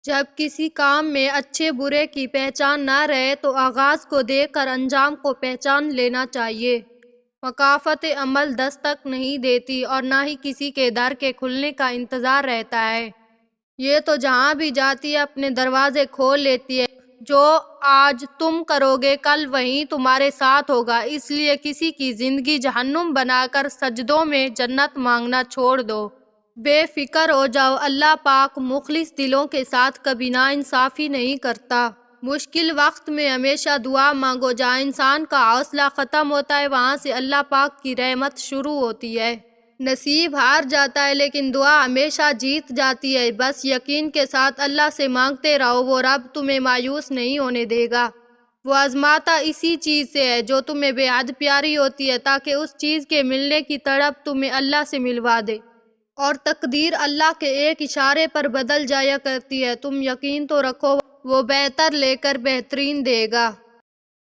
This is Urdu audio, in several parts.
جب کسی کام میں اچھے برے کی پہچان نہ رہے تو آغاز کو دیکھ کر انجام کو پہچان لینا چاہیے۔ ثقافت عمل دستک نہیں دیتی اور نہ ہی کسی کے در کے کھلنے کا انتظار رہتا ہے۔ یہ تو جہاں بھی جاتی ہے اپنے دروازے کھول لیتی ہے۔ جو آج تم کرو گے کل وہیں تمہارے ساتھ ہوگا، اس لیے کسی کی زندگی جہنم بنا کر سجدوں میں جنت مانگنا چھوڑ دو۔ بے فکر ہو جاؤ، اللہ پاک مخلص دلوں کے ساتھ کبھی ناانصافی نہیں کرتا۔ مشکل وقت میں ہمیشہ دعا مانگو، جہاں انسان کا حوصلہ ختم ہوتا ہے وہاں سے اللہ پاک کی رحمت شروع ہوتی ہے۔ نصیب ہار جاتا ہے لیکن دعا ہمیشہ جیت جاتی ہے۔ بس یقین کے ساتھ اللہ سے مانگتے رہو، وہ رب تمہیں مایوس نہیں ہونے دے گا۔ وہ آزماتا اسی چیز سے ہے جو تمہیں بے حد پیاری ہوتی ہے، تاکہ اس چیز کے ملنے کی تڑپ تمہیں اللہ سے ملوا دے۔ اور تقدیر اللہ کے ایک اشارے پر بدل جایا کرتی ہے۔ تم یقین تو رکھو وہ بہتر لے کر بہترین دے گا۔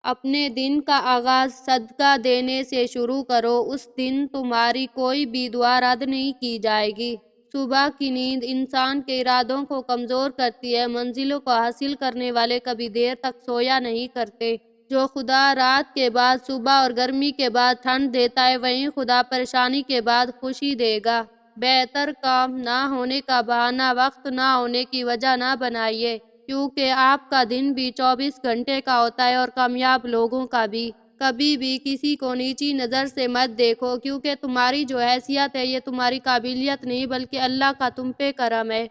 اپنے دن کا آغاز صدقہ دینے سے شروع کرو، اس دن تمہاری کوئی بھی دعا رد نہیں کی جائے گی۔ صبح کی نیند انسان کے ارادوں کو کمزور کرتی ہے۔ منزلوں کو حاصل کرنے والے کبھی دیر تک سویا نہیں کرتے۔ جو خدا رات کے بعد صبح اور گرمی کے بعد ٹھنڈ دیتا ہے، وہیں خدا پریشانی کے بعد خوشی دے گا۔ بہتر کام نہ ہونے کا بہانہ وقت نہ ہونے کی وجہ نہ بنائیے، کیونکہ آپ کا دن بھی 24 گھنٹے کا ہوتا ہے اور کامیاب لوگوں کا بھی۔ کبھی بھی کسی کو نیچی نظر سے مت دیکھو، کیونکہ تمہاری جو حیثیت ہے یہ تمہاری قابلیت نہیں بلکہ اللہ کا تم پہ کرم ہے۔